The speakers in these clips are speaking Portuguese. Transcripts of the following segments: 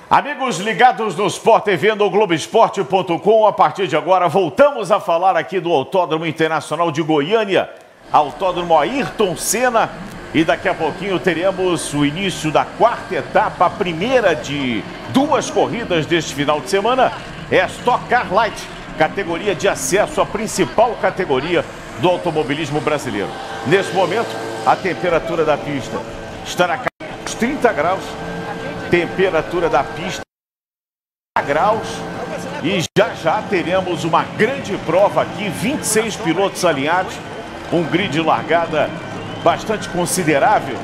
Amigos ligados no Sport TV, no Globoesporte.com, a partir de agora voltamos a falar aqui do Autódromo Internacional de Goiânia, Autódromo Ayrton Senna, e daqui a pouquinho teremos o início da quarta etapa, a primeira de duas corridas deste final de semana, é a Stock Car Light, categoria de acesso à principal categoria do automobilismo brasileiro. Neste momento, a temperatura da pista está na casa dos 30 graus, temperatura da pista 30 graus, e já teremos uma grande prova aqui, 26 pilotos alinhados, um grid de largada bastante considerável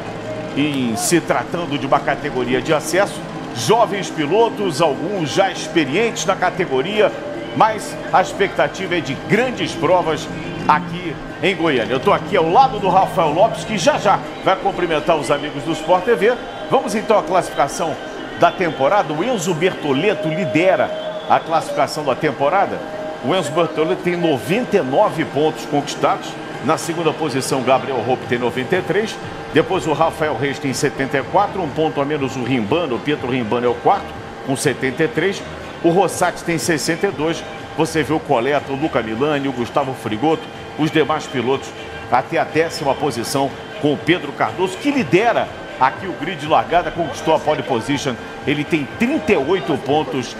em se tratando de uma categoria de acesso, jovens pilotos, alguns já experientes na categoria, mas a expectativa é de grandes provas aqui em Goiânia. Eu estou aqui ao lado do Rafael Lopes, que já vai cumprimentar os amigos do Sport TV. Vamos então à classificação da temporada. O Enzo Bertoletto lidera a classificação da temporada. O Enzo Bertoletto tem 99 pontos conquistados. Na segunda posição, Gabriel Hoppe tem 93. Depois o Rafael Reis tem 74, um ponto a menos o Rimbano. O Pietro Rimbano é o quarto, com 73. O Rossati tem 62. Você vê o Coletta, o Luca Milani, o Gustavo Frigoto, os demais pilotos até a 10ª posição, com o Pedro Cardoso, que lidera aqui o grid de largada, conquistou a pole position. Ele tem 38 pontos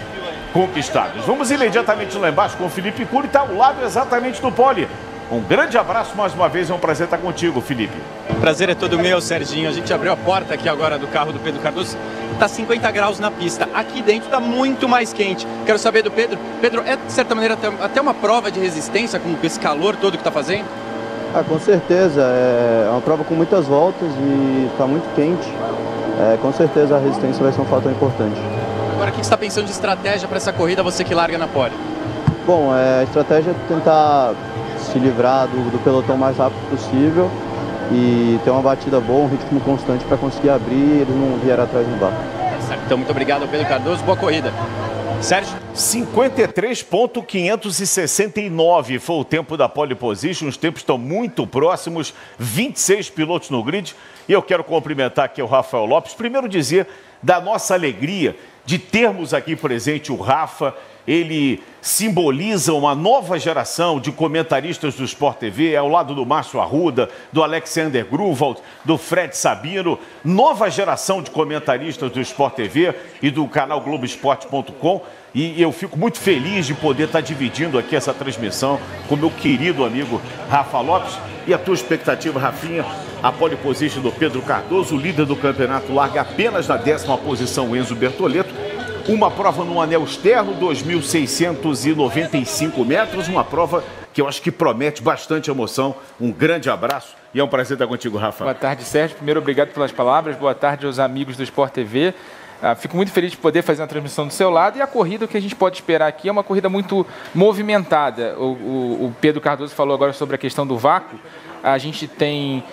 conquistados. Vamos imediatamente lá embaixo com o Felipe Cury, está ao lado exatamente do pole. Um grande abraço mais uma vez, é um prazer estar contigo, Felipe. O prazer é todo meu, Serginho. A gente abriu a porta aqui agora do carro do Pedro Cardoso. Está 50 graus na pista. Aqui dentro está muito mais quente. Quero saber do Pedro. Pedro, é de certa maneira até uma prova de resistência com esse calor todo que está fazendo? Com certeza. É uma prova com muitas voltas e está muito quente. Com certeza a resistência vai ser um fator importante. Agora, o que você está pensando de estratégia para essa corrida, você que larga na pole? Bom, a estratégia é tentar se livrar do pelotão o mais rápido possível e ter uma batida boa, um ritmo constante para conseguir abrir e eles não vierem atrás do barco. Então, muito obrigado, Pedro Cardoso. Boa corrida. Sérgio? 53,569 foi o tempo da pole position. Os tempos estão muito próximos, 26 pilotos no grid. E eu quero cumprimentar aqui o Rafael Lopes. Primeiro dizer da nossa alegria de termos aqui presente o Rafa. Ele simboliza uma nova geração de comentaristas do Sport TV, ao lado do Márcio Arruda, do Alexander Grunwald, do Fred Sabino. Nova geração de comentaristas do Sport TV e do canal Globoesporte.com. E eu fico muito feliz de poder estar dividindo aqui essa transmissão com meu querido amigo Rafa Lopes. E a tua expectativa, Rafinha? A pole position do Pedro Cardoso, o líder do campeonato, larga apenas na 10ª posição o Enzo Bertoletto. Uma prova no anel externo, 2.695 metros, uma prova que eu acho que promete bastante emoção. Um grande abraço e é um prazer estar contigo, Rafa. Boa tarde, Sérgio. Primeiro, obrigado pelas palavras. Boa tarde aos amigos do Sport TV. Fico muito feliz de poder fazer uma transmissão do seu lado. E a corrida, o que a gente pode esperar aqui é uma corrida muito movimentada. O Pedro Cardoso falou agora sobre a questão do vácuo. A gente tem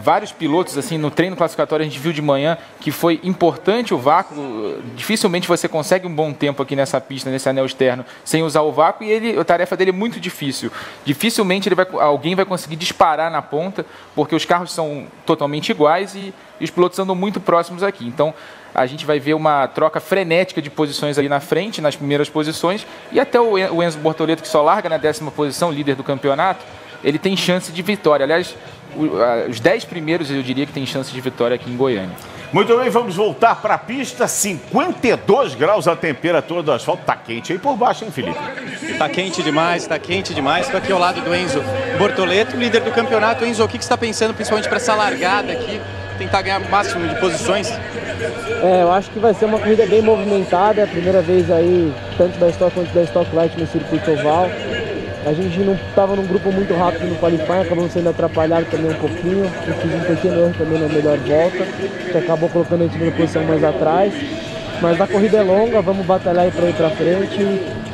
vários pilotos, assim, no treino classificatório a gente viu de manhã que foi importante o vácuo. Dificilmente você consegue um bom tempo aqui nessa pista, nesse anel externo, sem usar o vácuo, e a tarefa dele é muito difícil. Dificilmente alguém vai conseguir disparar na ponta, porque os carros são totalmente iguais e os pilotos andam muito próximos aqui. Então, a gente vai ver uma troca frenética de posições ali na frente, nas primeiras posições, e até o Enzo Bertoletto, que só larga na 10ª posição, líder do campeonato, ele tem chance de vitória. Aliás, os 10 primeiros eu diria que tem chance de vitória aqui em Goiânia. Muito bem, vamos voltar para a pista. 52 graus a temperatura do asfalto. Tá quente aí por baixo, hein, Felipe? Tá quente demais, tá quente demais. Estou aqui ao lado do Enzo Bertoletto, líder do campeonato. Enzo, o que você está pensando principalmente para essa largada aqui? Tentar ganhar o máximo de posições? Eu acho que vai ser uma corrida bem movimentada. É a primeira vez aí, tanto da Stock quanto da Stock Light no circuito oval. A gente não estava num grupo muito rápido no qualifying, acabamos sendo atrapalhados também um pouquinho. Eu fiz um pequeno erro também na melhor volta, que acabou colocando a gente numa posição mais atrás. Mas a corrida é longa, vamos batalhar para ir para frente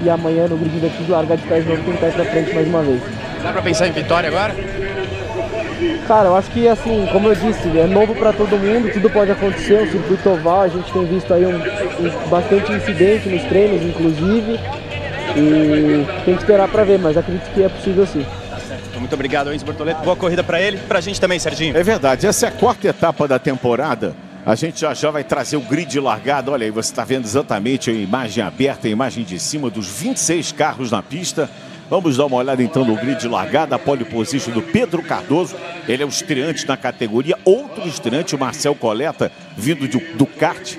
e amanhã no grid daqui largar de trás de novo, tentar ir para frente mais uma vez. Dá para pensar em vitória agora? Cara, eu acho que assim, como eu disse, é novo para todo mundo, tudo pode acontecer, um circuito oval, a gente tem visto aí bastante incidente nos treinos, inclusive. E tem que esperar para ver, mas acredito que é possível sim. Muito obrigado, Enzo Bertoletto. Boa corrida para ele e para a gente também, Serginho. É verdade, essa é a quarta etapa da temporada. A gente já vai trazer o grid de largada. Olha aí, você está vendo exatamente a imagem aberta, a imagem de cima dos 26 carros na pista. Vamos dar uma olhada então no grid de largada, a pole position do Pedro Cardoso. Ele é o estreante na categoria. Outro estreante, o Marcel Coletta, vindo do kart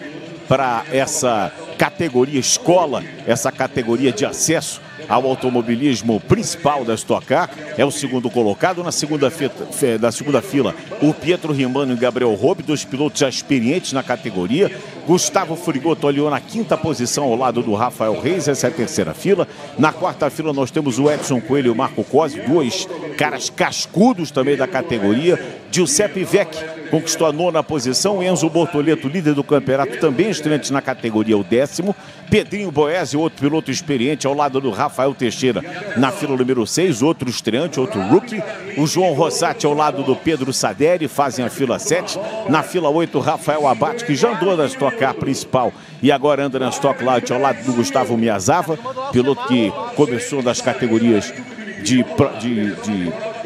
para essa categoria escola, essa categoria de acesso ao automobilismo principal da Stock Car. É o segundo colocado. Na segunda fila, o Pietro Rimano e Gabriel Robe, dois pilotos já experientes na categoria. Gustavo Frigoto olhou na quinta posição ao lado do Rafael Reis, essa é a terceira fila. Na quarta fila nós temos o Edson Coelho e o Marco Cosi, dois caras cascudos também da categoria. Giuseppe Vecchi conquistou a nona posição. Enzo Bortoleto, líder do campeonato, também estreante na categoria, o 10º. Pedrinho Boese, outro piloto experiente, ao lado do Rafael Teixeira, na fila número 6, outro estreante, outro rookie. O João Rossati ao lado do Pedro Saderi, fazem a fila 7. Na fila 8, o Rafael Abate, que já andou na Stock Car principal e agora anda na Stock Light, ao lado do Gustavo Miyazawa, piloto que começou das categorias de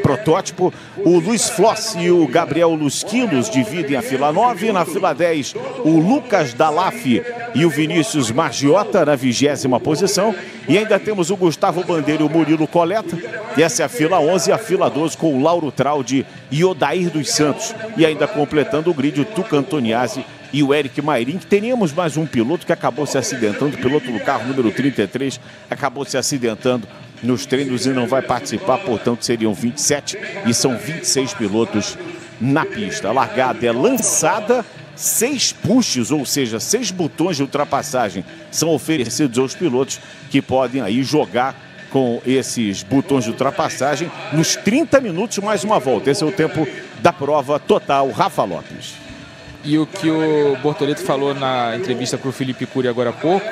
protótipo. O Luiz Floss e o Gabriel Lusquinos dividem a fila 9. Na fila 10, o Lucas Dalaf e o Vinícius Margiota na 20ª posição. E ainda temos o Gustavo Bandeira e o Murilo Coletta. E essa é a fila 11 e a fila 12 com o Lauro Traude e Odair dos Santos. E ainda completando o grid, o Tuca Antoniazzi e o Eric Mairin, que teríamos mais um piloto que acabou se acidentando. O piloto do carro número 33 acabou se acidentando nos treinos e não vai participar, portanto seriam 27 e são 26 pilotos na pista. A largada é lançada, 6 pushes, ou seja, 6 botões de ultrapassagem são oferecidos aos pilotos que podem aí jogar com esses botões de ultrapassagem nos 30 minutos mais uma volta. Esse é o tempo da prova total. Rafa Lopes. E o que o Bortoleto falou na entrevista para o Felipe Cury agora há pouco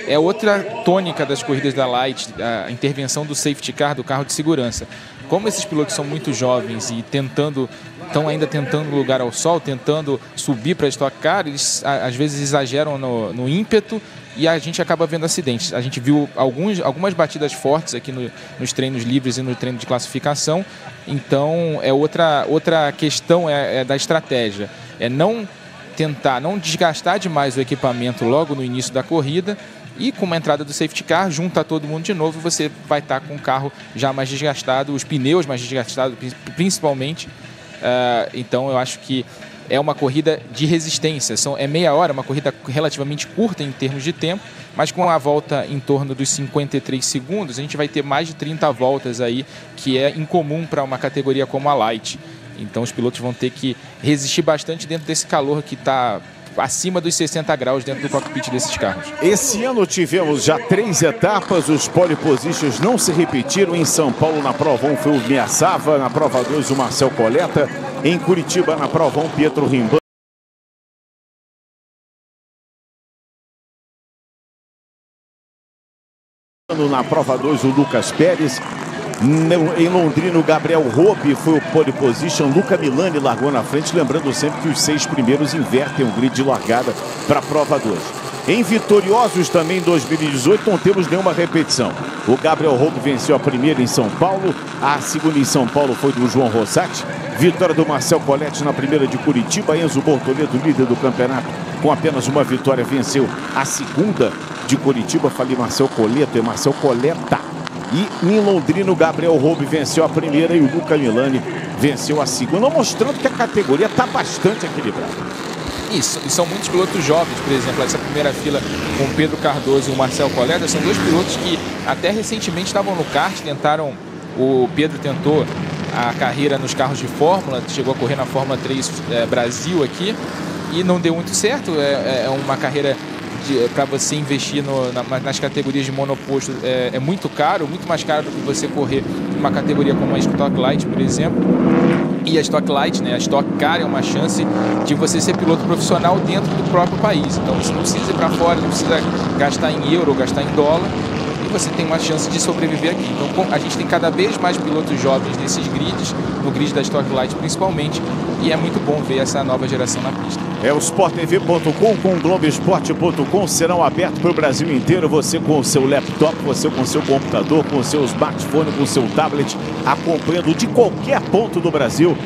é outra tônica das corridas da Light, a intervenção do safety car, do carro de segurança. Como esses pilotos são muito jovens e estão ainda tentando lugar ao sol, tentando subir para a Stock Car, eles às vezes exageram no ímpeto e a gente acaba vendo acidentes. A gente viu algumas batidas fortes aqui nos treinos livres e no treino de classificação. Então, é outra questão da estratégia. É não desgastar demais o equipamento logo no início da corrida e com uma entrada do safety car, junta todo mundo de novo, você vai estar com o carro já mais desgastado, os pneus mais desgastados principalmente. Então eu acho que é uma corrida de resistência, é meia hora, uma corrida relativamente curta em termos de tempo, mas com a volta em torno dos 53 segundos, a gente vai ter mais de 30 voltas aí, que é incomum para uma categoria como a Light. Então os pilotos vão ter que resistir bastante dentro desse calor que está acima dos 60 graus dentro do cockpit desses carros. Esse ano tivemos já 3 etapas, os pole positions não se repetiram. Em São Paulo na prova 1 foi o Miyazawa, na prova 2 o Marcel Coletta, em Curitiba na prova 1 Pietro Rimano. Na prova 2 o Lucas Pérez. Em Londrina, o Gabriel Robe foi o pole position, Luca Milani largou na frente, lembrando sempre que os 6 primeiros invertem o grid de largada para a prova 2. Em Vitoriosos também em 2018 não temos nenhuma repetição. O Gabriel Robe venceu a primeira em São Paulo, a segunda em São Paulo foi do João Rossati, vitória do Marcel Coletta na primeira de Curitiba. Enzo Bortoleto, líder do campeonato, com apenas uma vitória, venceu a segunda de Curitiba. Falei Marcel Coletta, é Marcel Coletta. E em Londrina o Gabriel Robe venceu a primeira e o Luca Milani venceu a segunda, mostrando que a categoria está bastante equilibrada. Isso, e são muitos pilotos jovens, por exemplo, essa primeira fila com o Pedro Cardoso e o Marcel Coletta, são dois pilotos que até recentemente estavam no kart, o Pedro tentou a carreira nos carros de Fórmula, chegou a correr na Fórmula 3 Brasil aqui e não deu muito certo, é uma carreira para você investir nas categorias de monoposto é muito caro, muito mais caro do que você correr uma categoria como a Stock Light, por exemplo. E a Stock Light, né, a Stock Car é uma chance de você ser piloto profissional dentro do próprio país. Então você não precisa ir para fora, não precisa gastar em euro, gastar em dólar. E você tem uma chance de sobreviver aqui. Então a gente tem cada vez mais pilotos jovens nesses grids, no grid da Stock Light principalmente, e é muito bom ver essa nova geração na pista. O SportTV.com com o Globoesporte.com serão abertos para o Brasil inteiro. Você com o seu laptop, você com o seu computador, com o seu smartphone, com o seu tablet, acompanhando de qualquer ponto do Brasil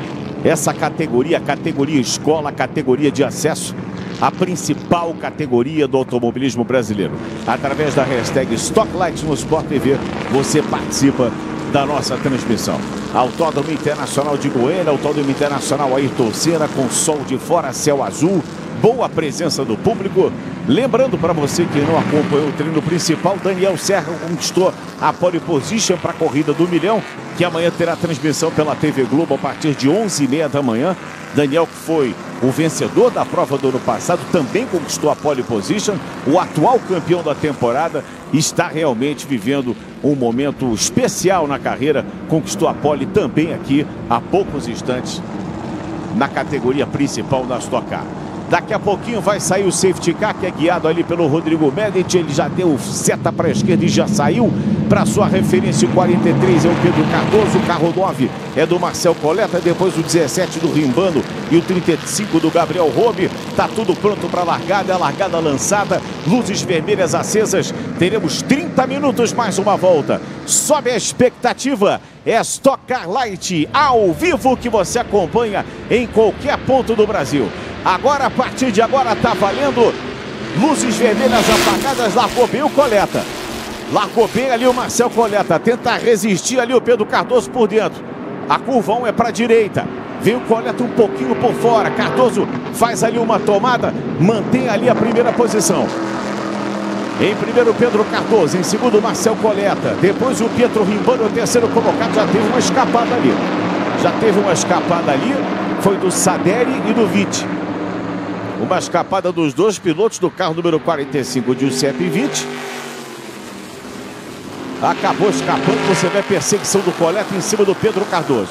essa categoria, a categoria escola, a categoria de acesso a principal categoria do automobilismo brasileiro. Através da hashtag StockLight no Sport TV, você participa da nossa transmissão. Autódromo Internacional de Goiânia, Autódromo Internacional Ayrton Senna, com sol de fora, céu azul, boa presença do público. Lembrando para você que não acompanhou o treino principal, Daniel Serra conquistou a pole position para a corrida do milhão, que amanhã terá transmissão pela TV Globo a partir de 11h30 da manhã. Daniel, que foi o vencedor da prova do ano passado, também conquistou a pole position. O atual campeão da temporada está realmente vivendo um momento especial na carreira. Conquistou a pole também aqui há poucos instantes na categoria principal da Stock Car. Daqui a pouquinho vai sair o safety car, que é guiado ali pelo Rodrigo Mendes. Ele já deu seta para a esquerda e já saiu para sua referência. O 43 é o Pedro Cardoso, o carro 9 é do Marcel Coleta, depois o 17 do Rimbano e o 35 do Gabriel Robe. Tá tudo pronto para a largada, lançada, luzes vermelhas acesas. Teremos 30 minutos mais uma volta. Sobe a expectativa. É Stock Car Light ao vivo que você acompanha em qualquer ponto do Brasil. Agora, a partir de agora, tá valendo. Luzes vermelhas apagadas, largou bem o Coleta. Largou bem ali o Marcel Coleta. Tenta resistir ali o Pedro Cardoso por dentro. A curva 1 é para a direita. Vem o Coleta um pouquinho por fora. Cardoso faz ali uma tomada. Mantém ali a primeira posição. Em primeiro, Pedro Cardoso. Em segundo, Marcel Coleta. Depois o Pietro Rimbano, o terceiro colocado. Já teve uma escapada ali. Foi do Saderi e do Vitti. Uma escapada dos dois pilotos do carro número 45 de Giuseppe Vitti. Acabou escapando. Você vê a perseguição do Coleta em cima do Pedro Cardoso.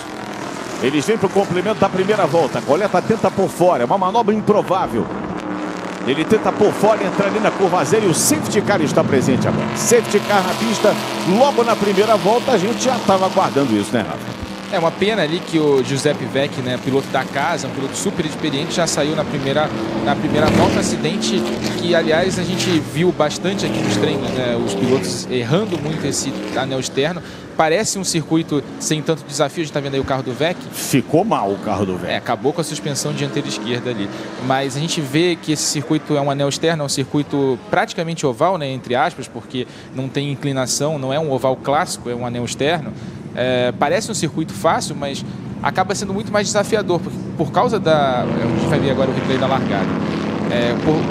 Eles vêm para o complemento da primeira volta. Coleta tenta por fora. É uma manobra improvável. Ele tenta por fora, entrar ali na curva zero, e o safety car está presente agora. Safety car na pista. Logo na primeira volta, a gente já estava aguardando isso, né, Rafa? É uma pena ali que o Giuseppe Vecchi, né, piloto da casa, um piloto super experiente, já saiu na primeira volta. Um acidente que, aliás, a gente viu bastante aqui nos treinos, né, os pilotos errando muito esse anel externo. Parece um circuito sem tanto desafio. A gente está vendo aí o carro do Vecchi. Ficou mal o carro do Vecchi. Acabou com a suspensão dianteira esquerda ali. Mas a gente vê que esse circuito é um anel externo, é um circuito praticamente oval, né, entre aspas, porque não tem inclinação, não é um oval clássico, é um anel externo. Parece um circuito fácil, mas acaba sendo muito mais desafiador por causa da... A gente vai ver agora o replay da largada.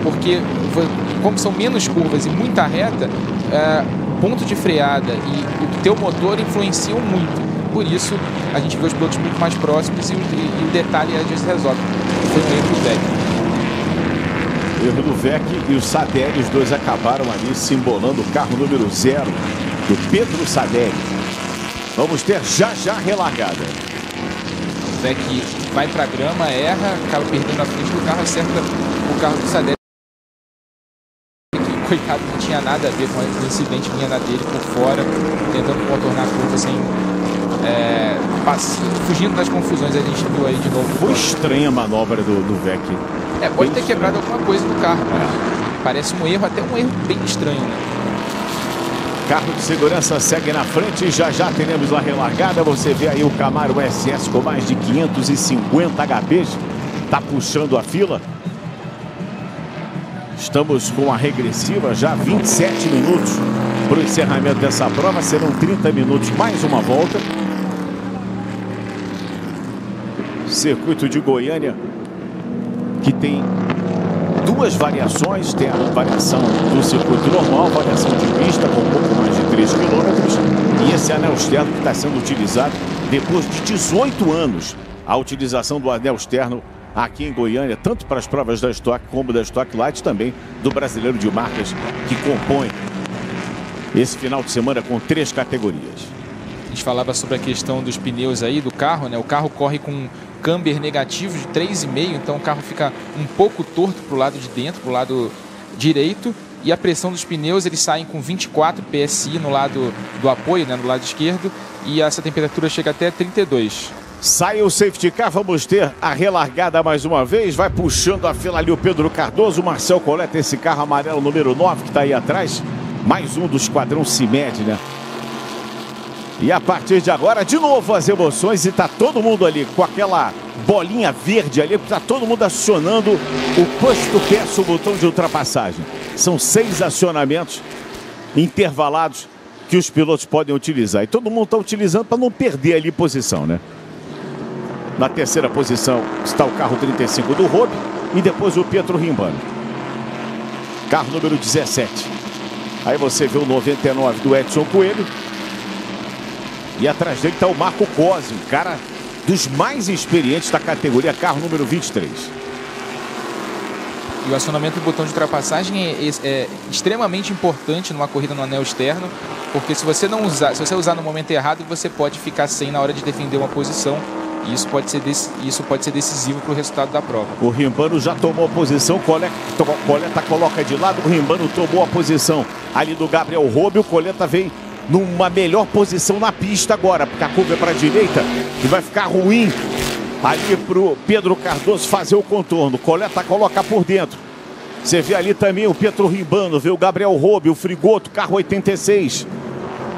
Porque como são menos curvas e muita reta, ponto de freada e o teu motor influenciam muito. Por isso, a gente vê os pilotos muito mais próximos e o detalhe às vezes resolve. Foi um erro do Vecchi. Erro do Vecchi e o Saderi, os dois acabaram ali se embolando. O carro número 0 do Pedro Saderi. Vamos ter já relargada. O Vecchi vai para a grama, erra, acaba perdendo a frente do carro, acerta o carro do Saderi. Coitado, não tinha nada a ver com o incidente, vinha na dele por fora, tentando contornar a curva sem... fugindo das confusões. A gente viu aí de novo. Foi estranha a manobra do Vecchi. Pode ter quebrado alguma coisa no carro. Parece um erro, até um erro bem estranho, né? Carro de segurança segue na frente. Já teremos a relargada. Você vê aí o Camaro SS com mais de 550 HPs. Tá puxando a fila. Estamos com a regressiva, já 27 minutos para o encerramento dessa prova. Serão 30 minutos, mais uma volta. Circuito de Goiânia, que tem duas variações. Tem a variação do circuito normal, variação de pista com um pouco mais de 3 km. E esse anel externo que está sendo utilizado depois de 18 anos. A utilização do anel externo aqui em Goiânia, tanto para as provas da Stock como da Stock Light, também do Brasileiro de Marcas, que compõe esse final de semana com 3 categorias. A gente falava sobre a questão dos pneus aí do carro, né? O carro corre com camber negativo de 3,5, então o carro fica um pouco torto para o lado de dentro, para o lado direito, e a pressão dos pneus, eles saem com 24 PSI no lado do apoio, né? No lado esquerdo, e essa temperatura chega até 32. Sai o safety car, vamos ter a relargada mais uma vez. Vai puxando a fila ali o Pedro Cardoso, o Marcel Coleta, esse carro amarelo número 9 que está aí atrás. Mais um do esquadrão CIMED, né? E a partir de agora, de novo as emoções, e tá todo mundo ali com aquela bolinha verde ali, está todo mundo acionando o push to pass, o botão de ultrapassagem. São 6 acionamentos intervalados que os pilotos podem utilizar. E todo mundo está utilizando para não perder ali posição, né? Na terceira posição está o carro 35 do Robe e depois o Pietro Rimbano. Carro número 17. Aí você vê o 99 do Edson Coelho. E atrás dele está o Marco Cosi, um cara dos mais experientes da categoria, carro número 23. E o acionamento do botão de ultrapassagem é extremamente importante numa corrida no anel externo, porque se você não usar, se você usar no momento errado, você pode ficar sem na hora de defender uma posição. E isso pode ser decisivo para o resultado da prova. O Rimbano já tomou a posição, Coleta coloca de lado, o Rimbano tomou a posição ali do Gabriel Robe, o Coleta vem numa melhor posição na pista agora, porque a curva é para a direita e vai ficar ruim ali para o Pedro Cardoso fazer o contorno. Coleta coloca por dentro. Você vê ali também o Pietro Rimbano, vê o Gabriel Robe, o Frigoto, carro 86.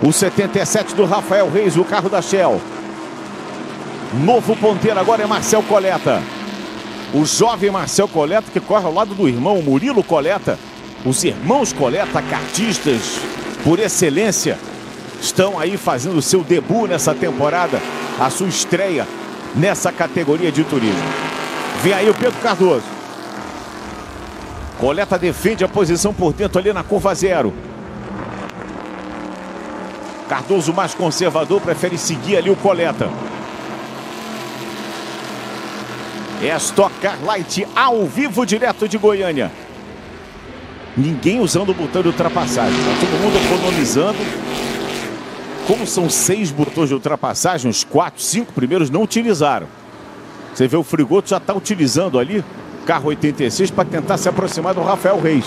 O 77 do Rafael Reis, o carro da Shell. Novo ponteiro agora é Marcel Coleta. O jovem Marcel Coleta, que corre ao lado do irmão Murilo Coleta. Os irmãos Coleta, kartistas por excelência, estão aí fazendo o seu debut nessa temporada, a sua estreia nessa categoria de turismo. Vem aí o Pedro Cardoso. Coleta defende a posição por dentro ali na curva 0. Cardoso mais conservador, prefere seguir ali o Coleta. É a Stock Car Light ao vivo, direto de Goiânia. Ninguém usando o botão de ultrapassagem. Está todo mundo economizando. Como são 6 botões de ultrapassagem, os 4, 5 primeiros não utilizaram. Você vê o Frigoto já está utilizando ali, carro 86, para tentar se aproximar do Rafael Reis.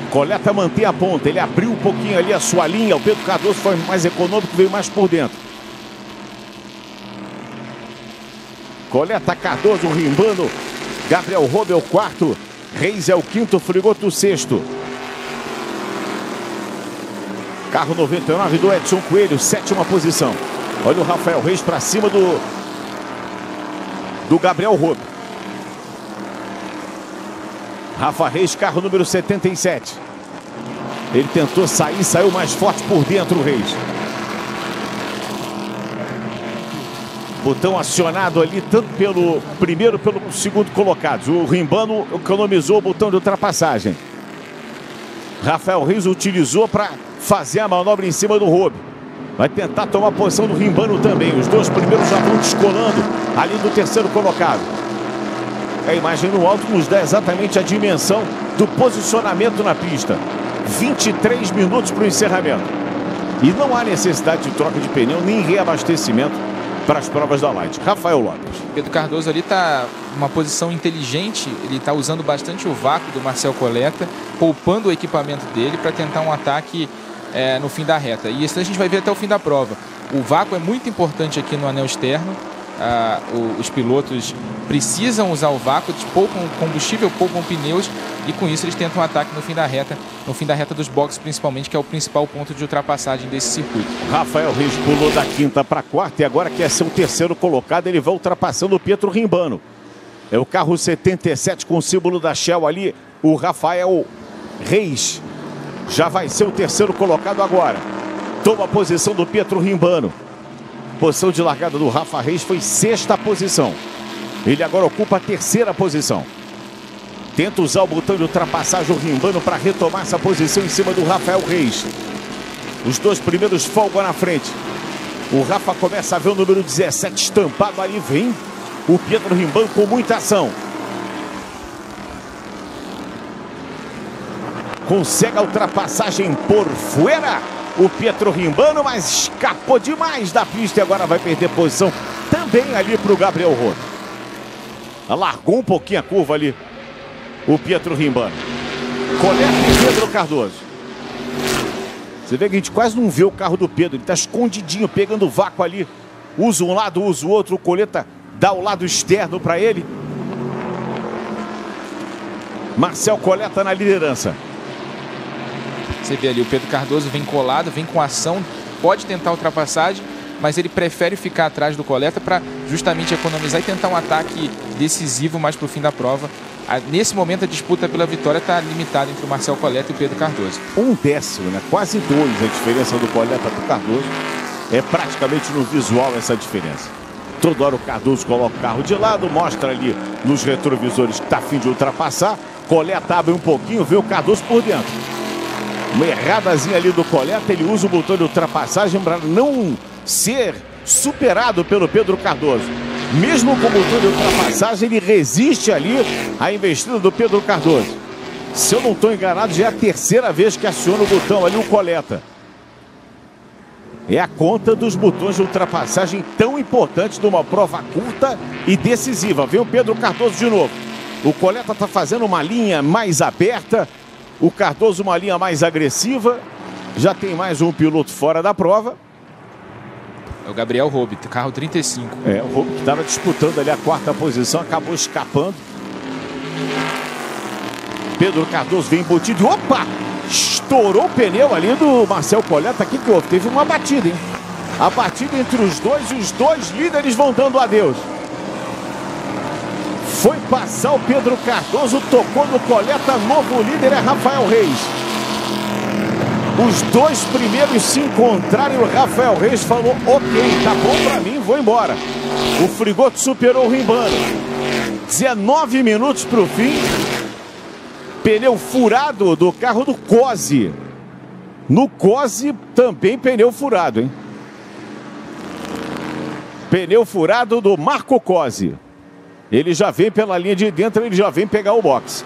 Coleta mantém a ponta. Ele abriu um pouquinho ali a sua linha. O Pedro Cardoso foi mais econômico, veio mais por dentro. Coleta, Cardoso, Rimbano, Gabriel Robe é o 4, Reis é o 5º, Frigoto o 6º. Carro 99 do Edson Coelho, 7ª posição. Olha o Rafael Reis para cima do Gabriel Robe. Rafa Reis, carro número 77. Ele tentou sair, saiu mais forte por dentro o Reis. Botão acionado ali, tanto pelo primeiro pelo segundo colocados. O Rimbano economizou o botão de ultrapassagem. Rafael Reis utilizou para fazer a manobra em cima do Robe. Vai tentar tomar a posição do Rimbano também. Os dois primeiros já vão descolando ali do terceiro colocado. A imagem no alto nos dá exatamente a dimensão do posicionamento na pista. 23 minutos para o encerramento. E não há necessidade de troca de pneu nem reabastecimento para as provas da Light. Rafael Lopes. Pedro Cardoso ali está numa posição inteligente, ele está usando bastante o vácuo do Marcel Coleta, poupando o equipamento dele para tentar um ataque no fim da reta. E isso a gente vai ver até o fim da prova. O vácuo é muito importante aqui no anel externo. Os pilotos precisam usar o vácuo, poupam combustível, poupam pneus e com isso eles tentam um ataque no fim da reta dos boxes principalmente, que é o principal ponto de ultrapassagem desse circuito. Rafael Reis pulou da 5ª para a 4ª e agora quer ser o terceiro colocado, ele vai ultrapassando o Pietro Rimbano. É o carro 77 com o símbolo da Shell ali, o Rafael Reis já vai ser o terceiro colocado agora. Toma a posição do Pietro Rimbano. Posição de largada do Rafa Reis foi 6ª posição. Ele agora ocupa a 3ª posição. Tenta usar o botão de ultrapassagem o Rimbano para retomar essa posição em cima do Rafael Reis. Os dois primeiros folgam na frente. O Rafa começa a ver o número 17 estampado ali. Vem o Pietro Rimbano com muita ação. Consegue a ultrapassagem por fora. O Pietro Rimbano, mas escapou demais da pista e agora vai perder posição também ali para o Gabriel Robe. Largou um pouquinho a curva ali o Pietro Rimbano. Coleta e Pedro Cardoso. Você vê que a gente quase não vê o carro do Pedro. Ele está escondidinho, pegando o vácuo ali. Usa um lado, usa o outro. O Coleta dá o lado externo para ele. Marcel Coleta na liderança. Você vê ali, o Pedro Cardoso vem colado, vem com ação, pode tentar ultrapassagem, mas ele prefere ficar atrás do Coletta para justamente economizar e tentar um ataque decisivo mais para o fim da prova. Nesse momento, a disputa pela vitória está limitada entre o Marcel Coletta e o Pedro Cardoso. 1/10, né? Quase 2 a diferença do Coletta para o Cardoso. É praticamente no visual essa diferença. Toda hora o Cardoso coloca o carro de lado, mostra ali nos retrovisores que está a fim de ultrapassar. Coletta abre um pouquinho, vê o Cardoso por dentro. Uma erradazinha ali do Coletta, ele usa o botão de ultrapassagem para não ser superado pelo Pedro Cardoso. Mesmo com o botão de ultrapassagem, ele resiste ali à investida do Pedro Cardoso. Se eu não estou enganado, já é a terceira vez que aciona o botão ali o Coletta. É a conta dos botões de ultrapassagem tão importantes de uma prova curta e decisiva. Vem o Pedro Cardoso de novo. O Coletta está fazendo uma linha mais aberta. O Cardoso uma linha mais agressiva. Já tem mais um piloto fora da prova. É o Gabriel Robe, carro 35. É, o Robe que estava disputando ali a 4ª posição, acabou escapando. Pedro Cardoso vem embutido. Opa! Estourou o pneu ali do Marcel Coletta. O que houve? Teve uma batida, hein? A batida entre os dois e os dois líderes vão dando adeus. Foi passar o Pedro Cardoso, tocou no Coletta. Novo líder é Rafael Reis. Os dois primeiros se encontraram e o Rafael Reis falou: ok, tá bom pra mim, vou embora. O Frigoto superou o Rimbano. 19 minutos pro fim. Pneu furado do carro do Cosi. No Cosi também pneu furado, hein? Pneu furado do Marco Cosi. Ele já vem pela linha de dentro, ele já vem pegar o boxe.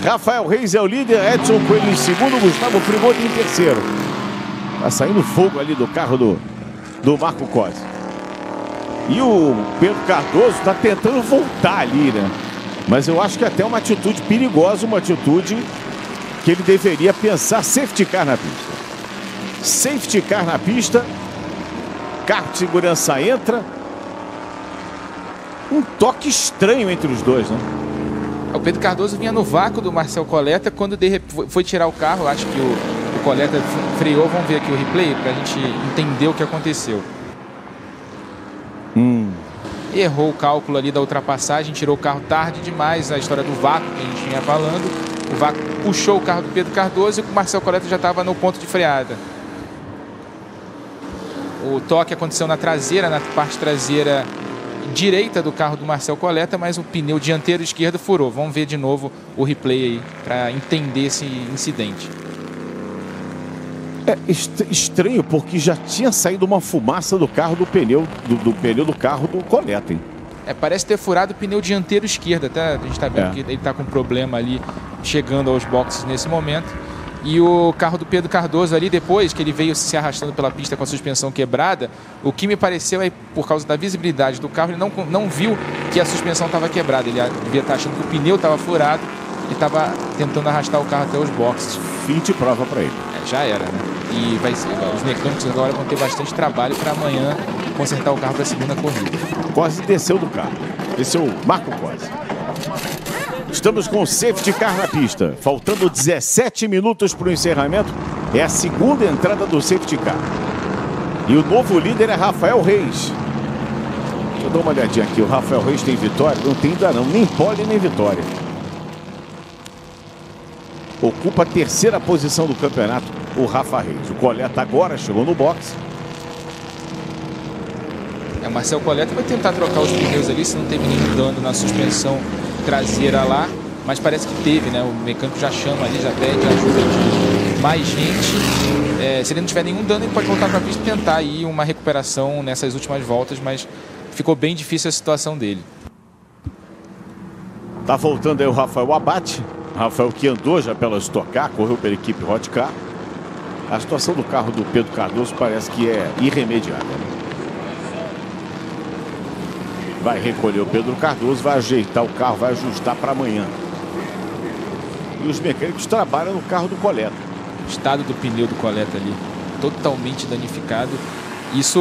Rafael Reis é o líder, Edson Coelho em segundo, Gustavo Frigoto em terceiro. Tá saindo fogo ali do carro do Marco Cosi. E o Pedro Cardoso tá tentando voltar ali, né? Mas eu acho que até uma atitude perigosa, uma atitude que ele deveria pensar. Safety car na pista. Safety car na pista. Carro de segurança entra. Um toque estranho entre os dois, né? O Pedro Cardoso vinha no vácuo do Marcel Coletta. Quando foi tirar o carro, acho que o Coletta freou. Vamos ver aqui o replay para a gente entender o que aconteceu. Errou o cálculo ali da ultrapassagem, tirou o carro tarde demais. A história do vácuo que a gente vinha falando. O vácuo puxou o carro do Pedro Cardoso e o Marcel Coletta já estava no ponto de freada. O toque aconteceu na traseira, na parte traseira direita do carro do Marcel Coletta, mas o pneu dianteiro esquerdo furou. Vamos ver de novo o replay aí para entender esse incidente. É estranho porque já tinha saído uma fumaça do carro do pneu do carro do Coletta, hein? Parece ter furado o pneu dianteiro esquerdo. Até a gente está vendo que ele está com problema ali chegando aos boxes nesse momento. E o carro do Pedro Cardoso ali, depois que ele veio se arrastando pela pista com a suspensão quebrada, o que me pareceu é, por causa da visibilidade do carro, ele não viu que a suspensão estava quebrada. Ele devia estar achando que o pneu estava furado e estava tentando arrastar o carro até os boxes. Fim de prova para ele. Já era, né? E os mecânicos agora vão ter bastante trabalho para amanhã consertar o carro para a segunda corrida. Cosi desceu do carro. Esse é o Marco Cosi. Estamos com o safety car na pista. Faltando 17 minutos para o encerramento. É a segunda entrada do safety car. E o novo líder é Rafael Reis. Deixa eu dar uma olhadinha aqui. O Rafael Reis tem vitória? Não tem ainda não. Nem pole nem vitória. Ocupa a terceira posição do campeonato o Rafa Reis. O Coletta agora chegou no boxe. O Marcel Coletta vai tentar trocar os pneus ali, se não teve nenhum dano na suspensão traseira lá, mas parece que teve, né? O mecânico já chama ali, já pede ajuda de mais gente. Se ele não tiver nenhum dano, ele pode voltar para a pista e tentar aí uma recuperação nessas últimas voltas, mas ficou bem difícil a situação dele. Tá voltando aí o Rafael Abate. Rafael que andou já pela Stock Car, correu pela equipe Hot Car. A situação do carro do Pedro Cardoso parece que é irremediável. Vai recolher o Pedro Cardoso, vai ajeitar o carro, vai ajustar para amanhã. E os mecânicos trabalham no carro do Coletta. O estado do pneu do Coletta ali, totalmente danificado. Isso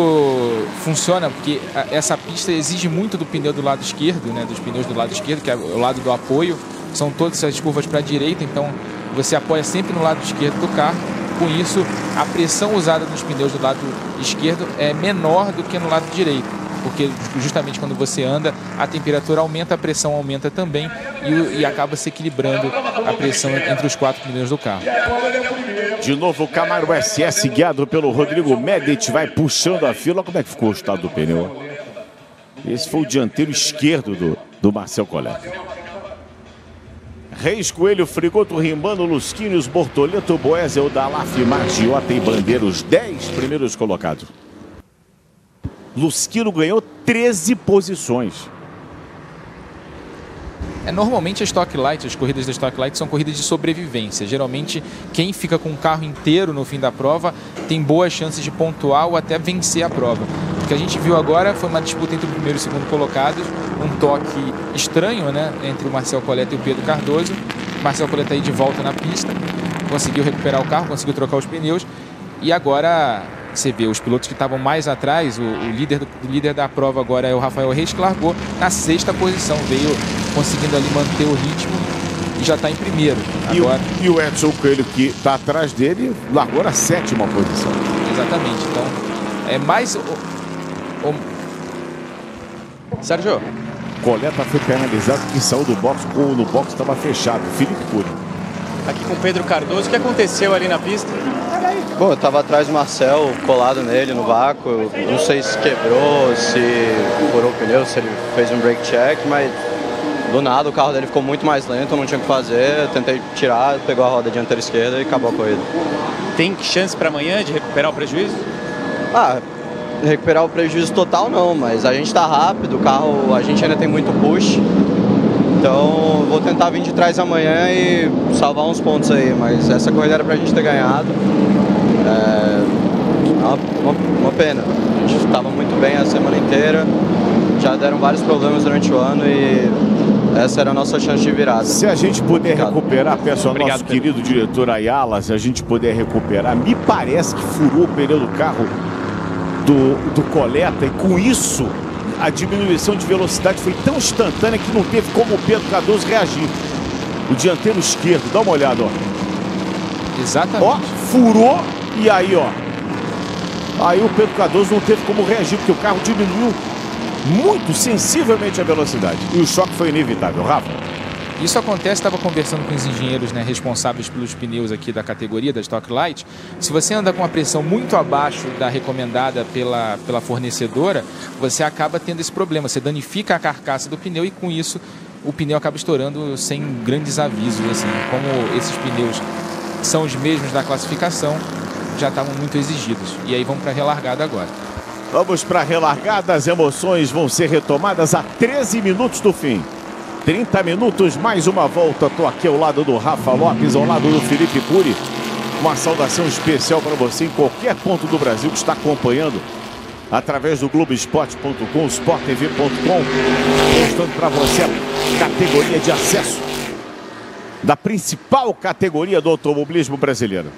funciona porque essa pista exige muito do pneu do lado esquerdo, né? Dos pneus do lado esquerdo, que é o lado do apoio. São todas essas curvas para a direita, então você apoia sempre no lado esquerdo do carro. Com isso, a pressão usada nos pneus do lado esquerdo é menor do que no lado direito, porque justamente quando você anda, a temperatura aumenta, a pressão aumenta também e acaba se equilibrando a pressão entre os 4 pneus do carro. De novo o Camaro SS, guiado pelo Rodrigo Medici, vai puxando a fila. Como é que ficou o estado do pneu? Esse foi o dianteiro esquerdo do Marcel Collet. Reis, Coelho, Frigoto, Rimbano, Lusquinhos, Bortoleto, Boesel, Dalaf, Margiota e Bandeira, os 10 primeiros colocados. Lusquino ganhou 13 posições. Normalmente a Stock Light, as corridas da Stock Light são corridas de sobrevivência. Geralmente quem fica com o carro inteiro no fim da prova tem boas chances de pontuar ou até vencer a prova. O que a gente viu agora foi uma disputa entre o primeiro e o segundo colocados, um toque estranho, né, entre o Marcel Collet e o Pedro Cardoso. O Marcel Collet está aí de volta na pista, conseguiu recuperar o carro, conseguiu trocar os pneus e agora você vê os pilotos que estavam mais atrás, o líder da prova agora é o Rafael Reis, que largou na 6ª posição, veio conseguindo ali manter o ritmo e já está em primeiro. Agora... E o Edson Coelho, que está atrás dele, largou na 7ª posição. Exatamente, então é mais... Sérgio. Coleta foi penalizado que saiu do box, no box estava fechado. Felipe Puri. Aqui com o Pedro Cardoso, o que aconteceu ali na pista? Bom, eu tava atrás do Marcel, colado nele no vácuo. Eu não sei se quebrou, se furou o pneu, se ele fez um brake check, mas do nada o carro dele ficou muito mais lento, eu não tinha o que fazer. Eu tentei tirar, pegou a roda dianteira esquerda e acabou a corrida. Tem chance para amanhã de recuperar o prejuízo? Recuperar o prejuízo total não, mas a gente tá rápido, o carro, a gente ainda tem muito push. Então vou tentar vir de trás amanhã e salvar uns pontos aí, mas essa corrida era pra gente ter ganhado. Uma pena. A gente estava muito bem a semana inteira, já deram vários problemas durante o ano e essa era a nossa chance de virada. Se a gente puder recuperar, peço ao nosso querido diretor Ayala, se a gente puder recuperar, me parece que furou o pneu do carro do Coleta e com isso a diminuição de velocidade foi tão instantânea que não teve como o Pedro Cardoso reagir. O dianteiro esquerdo, dá uma olhada, ó. Exatamente. Ó, furou e aí, ó. Aí o Pedro Cardoso não teve como reagir, porque o carro diminuiu muito sensivelmente a velocidade. E o choque foi inevitável. Rafa? Isso acontece, estava conversando com os engenheiros, né, responsáveis pelos pneus aqui da categoria, da Stock Light. Se você anda com a pressão muito abaixo da recomendada pela fornecedora, você acaba tendo esse problema. Você danifica a carcaça do pneu e com isso o pneu acaba estourando sem grandes avisos. Assim. Como esses pneus são os mesmos da classificação, já estavam muito exigidos. E aí vamos para a relargada agora. Vamos para a relargada, as emoções vão ser retomadas a 13 minutos do fim. 30 minutos, mais uma volta. Estou aqui ao lado do Rafa Lopes, ao lado do Felipe Puri. Uma saudação especial para você em qualquer ponto do Brasil que está acompanhando através do Globoesporte.com, SportTV.com, mostrando para você a categoria de acesso da principal categoria do automobilismo brasileiro.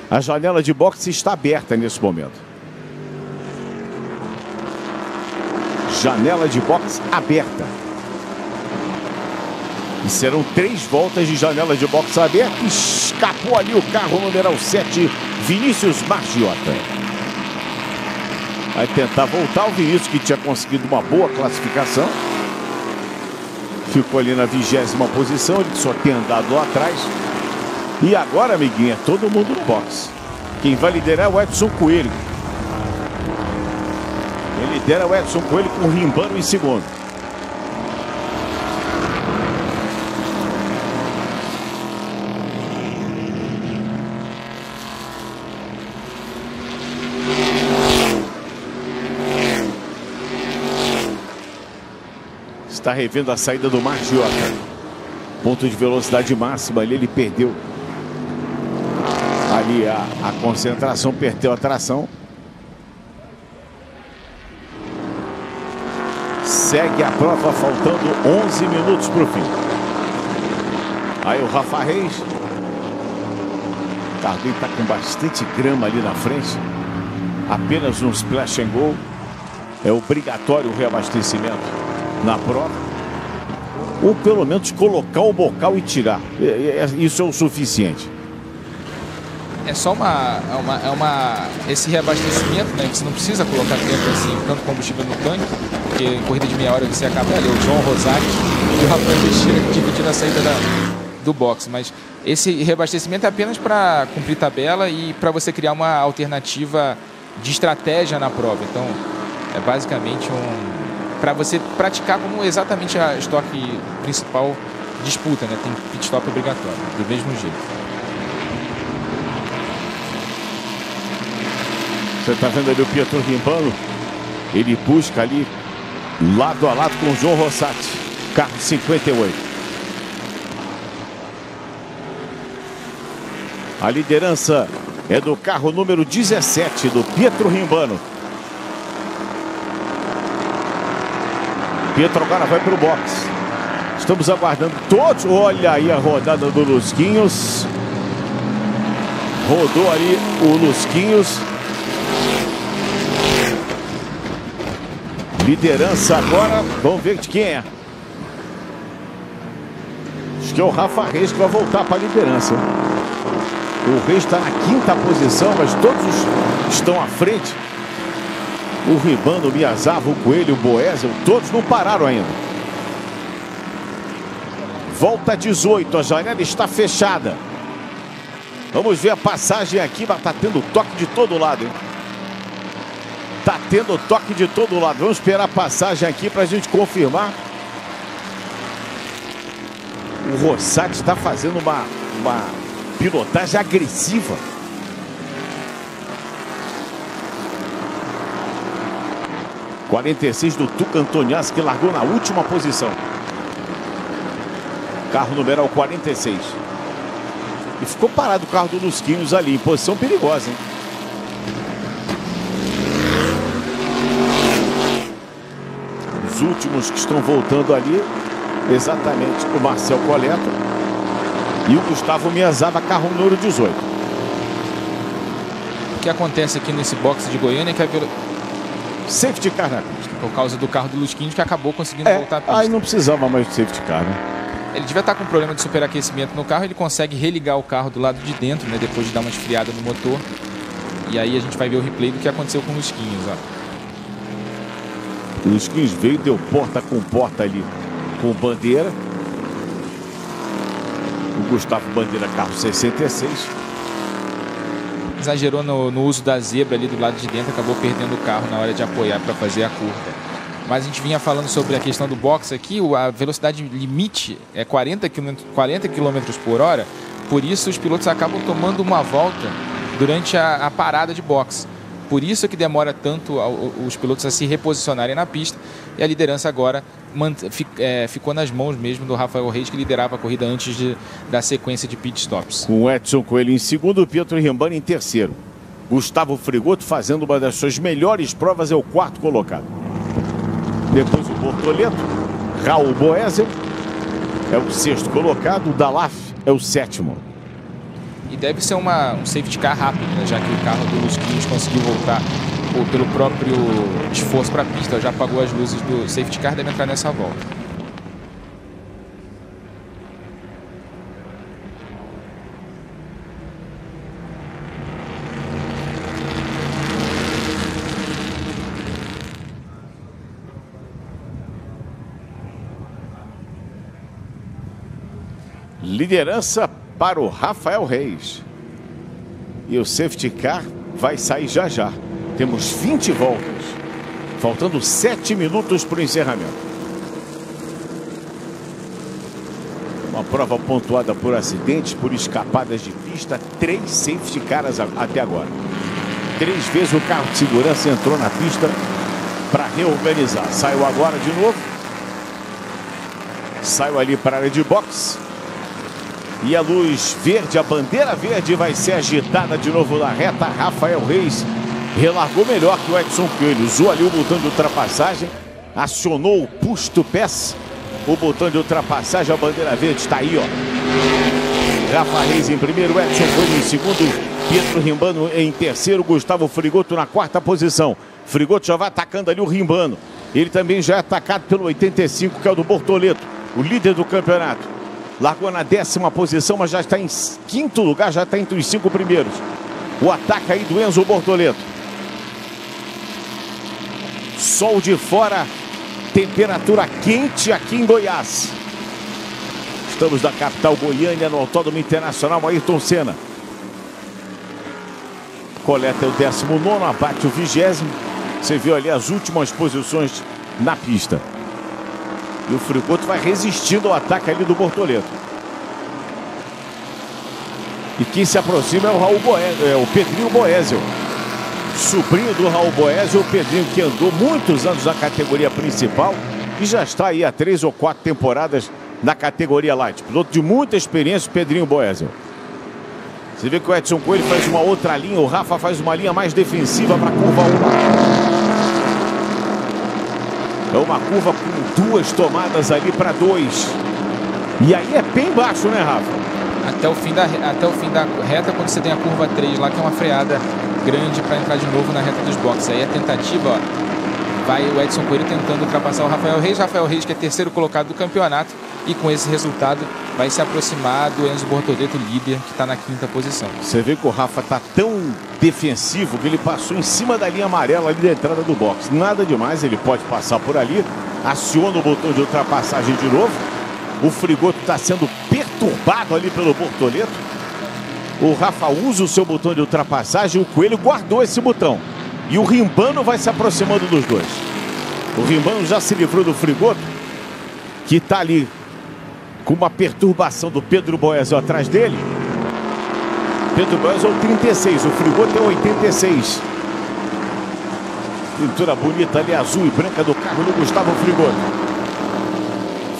A janela de boxe está aberta nesse momento. Janela de boxe aberta. E serão 3 voltas de janela de boxe aberta. Escapou ali o carro numeral 7, Vinícius Margiota. Vai tentar voltar o Vinícius, que tinha conseguido uma boa classificação. Ficou ali na 20ª posição, ele só tem andado lá atrás. E agora, amiguinho, é todo mundo no boxe. Quem vai liderar é o Edson Coelho. Ele lidera o Edson Coelho com o Rimbano em segundo. Está revendo a saída do Margiota. Ponto de velocidade máxima ali, ele perdeu. Ali a concentração, perdeu a tração. Segue a prova, faltando 11 minutos para o fim. Aí o Rafa Reis. O carro dele está com bastante grama ali na frente. Apenas um splash and go. É obrigatório o reabastecimento na prova, ou pelo menos colocar o bocal e tirar. Isso é o suficiente. É só esse reabastecimento, né? Que você não precisa colocar tempo assim, tanto combustível no tanque, porque em corrida de meia hora você acaba ali, o João Rosati e o Rafael Teixeira dividindo a saída do box. Mas esse reabastecimento é apenas para cumprir tabela e para você criar uma alternativa de estratégia na prova. Então, é basicamente para você praticar como exatamente a estoque principal disputa, né? Tem pit stop obrigatório, do mesmo jeito. Você está vendo ali o Pietro Rimbano? Ele busca ali lado a lado com o João Rosati, carro 58. A liderança é do carro número 17 do Pietro Rimbano. Pietro agora vai para o box. Estamos aguardando todos. Olha aí a rodada do Lusquinhos. Rodou ali o Lusquinhos. Liderança agora, vamos ver de quem é. Acho que é o Rafa Reis que vai voltar para a liderança. O Reis está na 5ª posição, mas todos estão à frente. O Rimbano, o Miyazawa, o Coelho, o Boesel, todos não pararam ainda. Volta 18, a janela está fechada. Vamos ver a passagem aqui, mas está tendo toque de todo lado, hein? Tá tendo toque de todo lado. Vamos esperar a passagem aqui para a gente confirmar. O Rosati está fazendo uma pilotagem agressiva. - 46 do Tuca Antoniazzi, que largou na última posição. Carro numeral 46. E ficou parado o carro do Lusquinhos ali, em posição perigosa, hein? Os últimos que estão voltando ali, exatamente o Marcel Coleta e o Gustavo Miyazawa, carro número 18. O que acontece aqui nesse box de Goiânia é que safety car na pista. Por causa do carro do Lusquinhos, que acabou conseguindo voltar à pista. Aí não precisava mais de safety car, né? Ele devia estar com problema de superaquecimento no carro. Ele consegue religar o carro do lado de dentro, né? Depois de dar uma esfriada no motor. E aí a gente vai ver o replay do que aconteceu com o Lusquinhos, ó. O Lusquinhos veio, deu porta com porta ali com Bandeira. O Gustavo Bandeira, carro 66. Exagerou no uso da zebra ali do lado de dentro, acabou perdendo o carro na hora de apoiar para fazer a curva. Mas a gente vinha falando sobre a questão do box aqui, a velocidade limite é 40 km por hora, por isso os pilotos acabam tomando uma volta durante a parada de box. Por isso que demora tanto os pilotos a se reposicionarem na pista, e a liderança agora ficou nas mãos mesmo do Rafael Reis, que liderava a corrida antes da sequência de pit stops. Com o Edson Coelho em segundo, o Pietro Rimbano em terceiro. Gustavo Frigoto fazendo uma das suas melhores provas, é o 4º colocado. Depois o Bortoleto, Raul Boesel é o 6º colocado, o Dalaf é o 7º. E deve ser um safety car rápido, né? Já que o carro do Lusquinhos conseguiu voltar pelo próprio esforço para a pista, já apagou as luzes do safety car, deve entrar nessa volta. Liderança para o Rafael Reis. E o safety car vai sair já já. Temos 20 voltas. Faltando 7 minutos para o encerramento. Uma prova pontuada por acidentes, por escapadas de pista. 3 safety cars até agora. 3 vezes o carro de segurança entrou na pista para reorganizar. Saiu agora de novo. Saiu ali para a área de boxe. E a luz verde, a bandeira verde vai ser agitada de novo na reta. Rafael Reis relargou melhor que o Edson Coelho. Usou ali o botão de ultrapassagem. Acionou o push to pass. O botão de ultrapassagem, a bandeira verde está aí, ó. Rafa Reis em primeiro, Edson Coelho em segundo. Pietro Rimbano em terceiro. Gustavo Frigoto na 4ª posição. Frigoto já vai atacando ali o Rimbano. Ele também já é atacado pelo 85, que é o do Bortoleto, o líder do campeonato. Largou na 10ª posição, mas já está em 5º lugar, já está entre os 5 primeiros. O ataque aí do Enzo Bortoleto. Sol de fora, temperatura quente aqui em Goiás. Estamos na capital Goiânia, no Autódromo Internacional Ayrton Senna. Coleta é o 19º, abate o 20º. Você viu ali as últimas posições na pista. E o Frigoto vai resistindo ao ataque ali do Bortoleto. E quem se aproxima é o Raul Boesel, é o Pedrinho Boesel. Sobrinho do Raul Boesel, o Pedrinho que andou muitos anos na categoria principal e já está aí há 3 ou 4 temporadas na categoria Light. Piloto de muita experiência, Pedrinho Boesel. Você vê que o Edson Coelho faz uma outra linha, o Rafa faz uma linha mais defensiva para a curva 1. É uma curva com 2 tomadas ali para 2. E aí é bem baixo, né, Rafa? Até o fim da reta, quando você tem a curva 3 lá, que é uma freada grande para entrar de novo na reta dos boxes. Aí a tentativa, ó, vai o Edson Coelho tentando ultrapassar o Rafael Reis. Rafael Reis, que é 3º colocado do campeonato. E com esse resultado vai se aproximar do Enzo Bortoleto, líder, que está na 5ª posição. Você vê que o Rafa está tão defensivo que ele passou em cima da linha amarela ali da entrada do box. Nada demais, ele pode passar por ali. Aciona o botão de ultrapassagem de novo. O Frigoto está sendo perturbado ali pelo Bortoleto. O Rafa usa o seu botão de ultrapassagem. O Coelho guardou esse botão. E o Rimbano vai se aproximando dos dois. O Rimbano já se livrou do Frigoto, que está ali com uma perturbação do Pedro Boesel atrás dele. Pedro Boesel 36, o Frigoto é 86. Pintura bonita ali, azul e branca do carro do Gustavo Frigoto.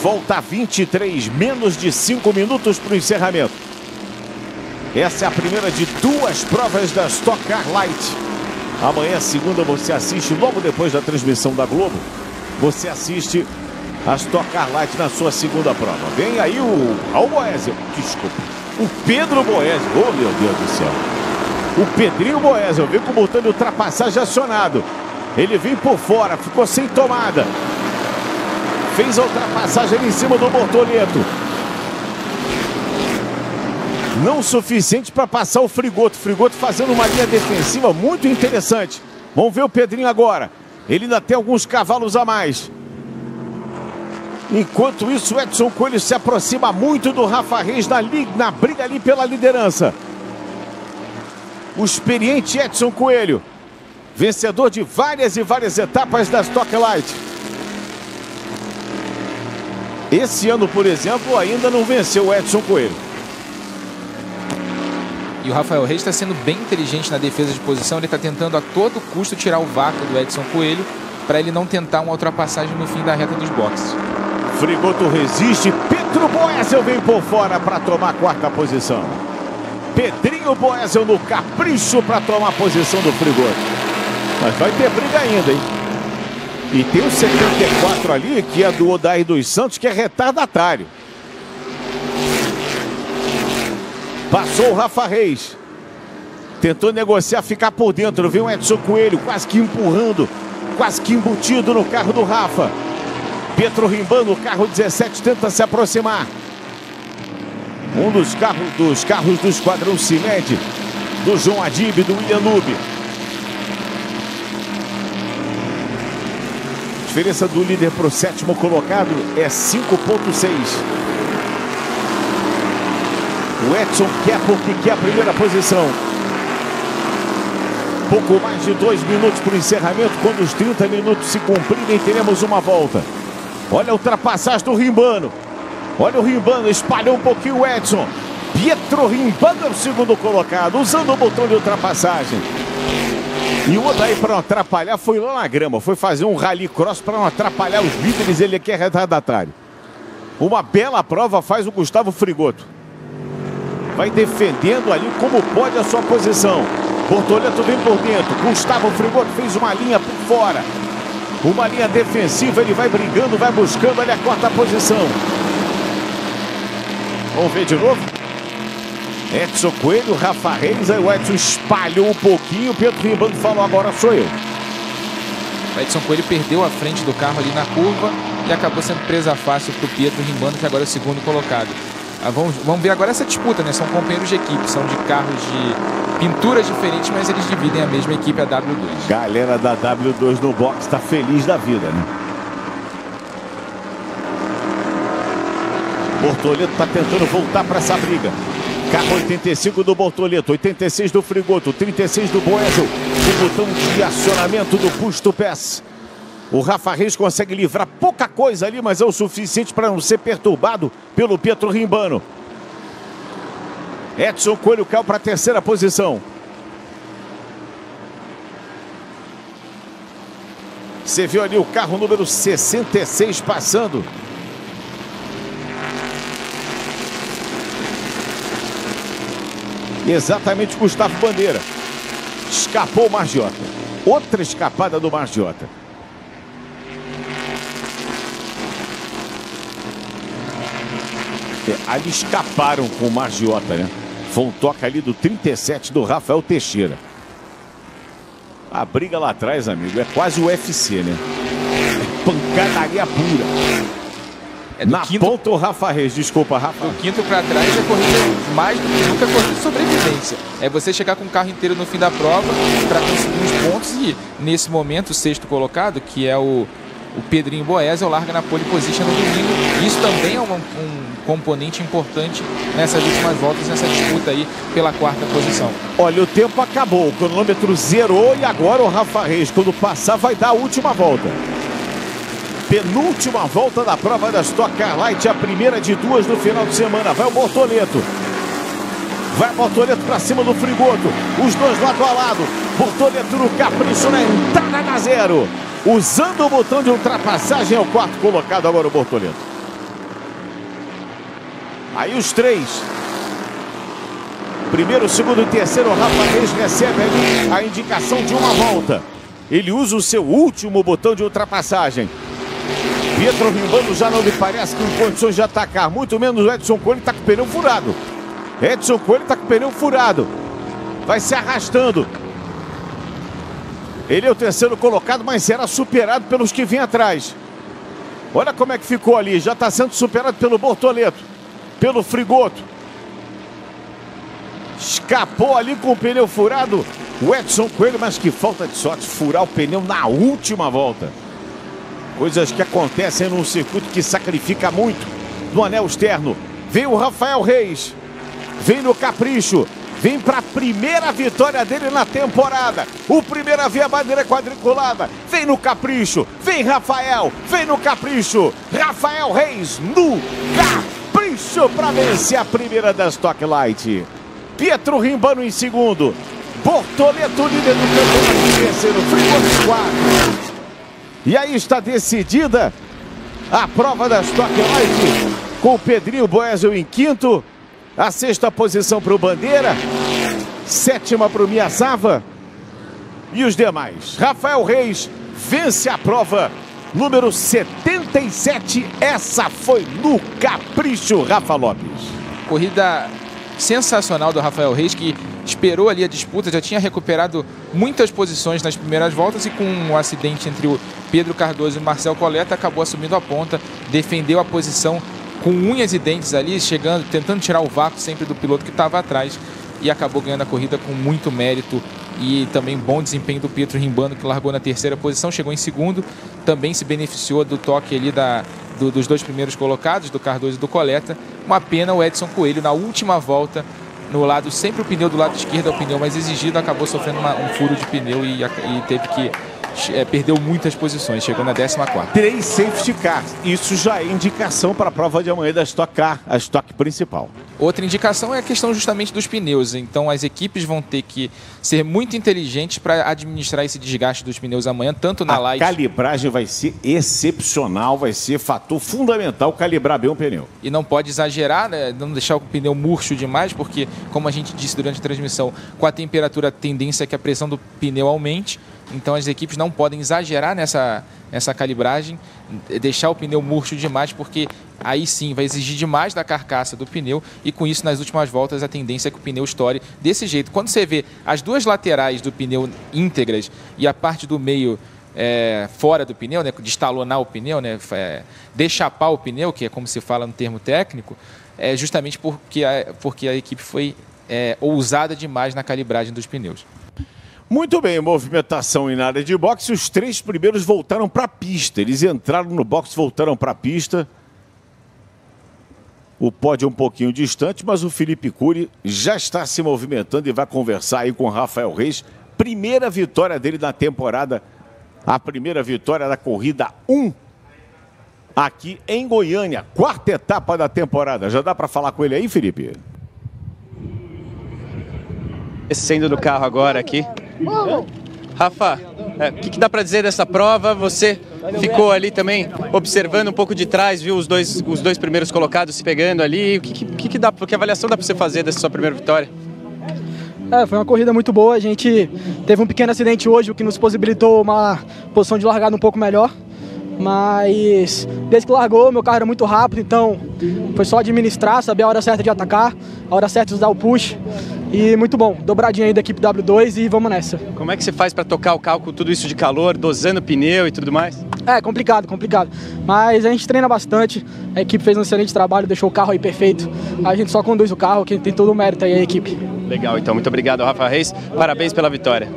Volta 23, menos de 5 minutos para o encerramento. Essa é a primeira de 2 provas da Stock Car Light. Amanhã, segunda, você assiste, logo depois da transmissão da Globo, você assiste a Stock Car Light na sua segunda prova. Vem aí o Raul Boesel, desculpa, o Pedro Boesel, oh meu Deus do céu. O Pedrinho Boesel vem com o botão de ultrapassagem acionado. Ele vem por fora, ficou sem tomada. Fez a ultrapassagem ali em cima do Bortoleto. Não suficiente para passar o Frigoto. Frigoto fazendo uma linha defensiva muito interessante. Vamos ver o Pedrinho agora. Ele ainda tem alguns cavalos a mais. Enquanto isso, o Edson Coelho se aproxima muito do Rafa Reis na briga ali pela liderança. O experiente Edson Coelho, vencedor de várias e várias etapas da Stock Light. Esse ano, por exemplo, ainda não venceu o Edson Coelho. E o Rafael Reis está sendo bem inteligente na defesa de posição. Ele está tentando a todo custo tirar o vácuo do Edson Coelho para ele não tentar uma ultrapassagem no fim da reta dos boxes. Frigoto resiste. Pedro Boesel vem por fora para tomar a 4ª posição. Pedrinho Boesel no capricho para tomar a posição do Frigoto. Mas vai ter briga ainda, hein? E tem o 74 ali, que é do Odair dos Santos, que é retardatário. Passou o Rafa Reis. Tentou negociar, ficar por dentro. Vem o Edson Coelho, quase que empurrando, quase que embutido no carro do Rafa. Pietro Rimbano, o carro 17, tenta se aproximar. Um dos carros do Esquadrão Cimed, do João Adib, do William Nube. A diferença do líder para o 7º colocado é 5,6. O Edson quer porque quer a primeira posição. Pouco mais de 2 minutos para o encerramento. Quando os 30 minutos se cumprirem, teremos uma volta. Olha a ultrapassagem do Rimbano. Olha o Rimbano, espalhou um pouquinho o Edson. Pietro Rimbano é o 2º colocado, usando o botão de ultrapassagem. E o Odair, para não atrapalhar, foi lá na grama. Foi fazer um rallycross para não atrapalhar os líderes. Ele aqui é retardatário. Uma bela prova faz o Gustavo Frigoto. Vai defendendo ali como pode a sua posição. Bortoleto vem por dentro. Gustavo Frigoto fez uma linha por fora. Uma linha defensiva. Ele vai brigando, vai buscando ali a 4ª posição. Vamos ver de novo. Edson Coelho, Rafa Reis. Aí o Edson espalhou um pouquinho. Pedro Rimbano falou: agora sou eu. O Edson Coelho perdeu a frente do carro ali na curva e acabou sendo presa fácil para o Pietro Rimbano, que agora é o 2º colocado. Vamos ver agora essa disputa, né? São companheiros de equipe, são de carros de pinturas diferentes, mas eles dividem a mesma equipe, a W2. Galera da W2 no box tá feliz da vida, né? Bortoleto tá tentando voltar para essa briga. Carro 85 do Bortoleto, 86 do Frigoto, 36 do Boesel. O botão de acionamento do Push to Pass. O Rafa Reis consegue livrar pouca coisa ali, mas é o suficiente para não ser perturbado pelo Pietro Rimbano. Edson Coelho caiu para a terceira posição. Você viu ali o carro número 66 passando. Exatamente Gustavo Bandeira. Escapou o Margiota. Outra escapada do Margiota. Ali escaparam com o Margiota, né? Foi um toque ali do 37 do Rafael Teixeira. A briga lá atrás, amigo, é quase o UFC, né? É pancadaria pura. Na ponta o Rafa Reis, desculpa, Rafa. Do quinto para trás é corrida mais do que nunca, corrida de sobrevivência. É você chegar com o carro inteiro no fim da prova para conseguir uns pontos e nesse momento o sexto colocado, que é o Pedrinho Boesel, larga na pole position no domingo. Isso também é um componente importante nessas últimas voltas, nessa disputa aí pela quarta posição. Olha, o tempo acabou, o cronômetro zerou e agora o Rafa Reis, quando passar, vai dar a última volta. Penúltima volta da prova da Stock Car Light, a primeira de duas no final de semana. Vai o Bortoleto. Vai o Bortoleto para cima do Frigoto. Os dois lado a lado. Bortoleto no capricho na entrada da zero. Usando o botão de ultrapassagem, é o quarto colocado agora o Bortoleto. Aí os três. Primeiro, segundo e terceiro, o Rafa Reis recebe ali a indicação de uma volta. Ele usa o seu último botão de ultrapassagem. Pietro Rimbano já não me parece que em condições de atacar, muito menos o Edson Coelho está com o pneu furado. Edson Coelho está com o pneu furado. Vai se arrastando. Ele é o terceiro colocado, mas será superado pelos que vêm atrás. Olha como é que ficou ali. Já está sendo superado pelo Bortoleto, pelo Frigoto. Escapou ali com o pneu furado o Edson Coelho, mas que falta de sorte furar o pneu na última volta. Coisas que acontecem num circuito que sacrifica muito no anel externo. Vem o Rafael Reis. Vem no capricho. Vem para a primeira vitória dele na temporada. O primeiro a ver a bandeira quadriculada. Vem no capricho. Vem Rafael. Vem no capricho. Rafael Reis no capricho para vencer a primeira da Stock Light. Pietro Rimbano em segundo. Bortoleto líder do campeonato em terceiro. Frigoto em quarto. E aí está decidida a prova da Stock Light, com o Pedrinho Boesel em quinto, a sexta posição para o Bandeira, sétima para o Miyazawa e os demais. Rafael Reis vence a prova número 77, essa foi no capricho, Rafa Lopes. Corrida sensacional do Rafael Reis, que esperou ali a disputa, já tinha recuperado muitas posições nas primeiras voltas e com um acidente entre o Pedro Cardoso e o Marcel Coletta acabou assumindo a ponta, defendeu a posição com unhas e dentes ali, chegando, tentando tirar o vácuo sempre do piloto que estava atrás e acabou ganhando a corrida com muito mérito e também bom desempenho do Pietro Rimbano, que largou na terceira posição, chegou em segundo, também se beneficiou do toque ali dos dois primeiros colocados, do Cardoso e do Coletta. Uma pena o Edson Coelho na última volta, no lado, sempre o pneu do lado esquerdo é o pneu mais exigido, acabou sofrendo um furo de pneu e teve que perdeu muitas posições, chegou na 14ª. 3 safety cars, isso já é indicação para a prova de amanhã da Stock Car, a Stock principal. Outra indicação é a questão justamente dos pneus, então as equipes vão ter que ser muito inteligentes para administrar esse desgaste dos pneus amanhã, tanto na Light... A calibragem vai ser excepcional, vai ser fator fundamental calibrar bem o pneu. E não pode exagerar, né? Não deixar o pneu murcho demais, porque, como a gente disse durante a transmissão, com a temperatura a tendência é que a pressão do pneu aumente. Então as equipes não podem exagerar nessa calibragem, deixar o pneu murcho demais, porque aí sim vai exigir demais da carcaça do pneu e com isso nas últimas voltas a tendência é que o pneu estoure desse jeito. Quando você vê as duas laterais do pneu íntegras e a parte do meio fora do pneu, né, de estalonar o pneu, né, dechapar o pneu, que é como se fala no termo técnico, justamente porque a equipe foi ousada demais na calibragem dos pneus. Muito bem, movimentação em área de boxe. Os 3 primeiros voltaram para a pista. Eles entraram no boxe, voltaram para a pista. O pódio é um pouquinho distante, mas o Felipe Cury já está se movimentando e vai conversar aí com o Rafael Reis. Primeira vitória dele na temporada. A primeira vitória da corrida 1 aqui em Goiânia. 4ª etapa da temporada. Já dá para falar com ele aí, Felipe? Descendo do carro agora aqui. Rafa, o que dá para dizer dessa prova? Você ficou ali também observando um pouco de trás, viu os dois primeiros colocados se pegando ali. Que avaliação dá para você fazer dessa sua primeira vitória? Foi uma corrida muito boa. A gente teve um pequeno acidente hoje, o que nos possibilitou uma posição de largada um pouco melhor. Mas desde que largou, meu carro era muito rápido, então foi só administrar, saber a hora certa de atacar, a hora certa de usar o push. E muito bom, dobradinha aí da equipe W2 e vamos nessa. Como é que você faz para tocar o carro com tudo isso de calor, dosando pneu e tudo mais? Complicado. Mas a gente treina bastante, a equipe fez um excelente trabalho, deixou o carro aí perfeito. A gente só conduz o carro, quem tem todo o mérito aí a equipe. Legal, então muito obrigado, Rafa Reis, parabéns pela vitória.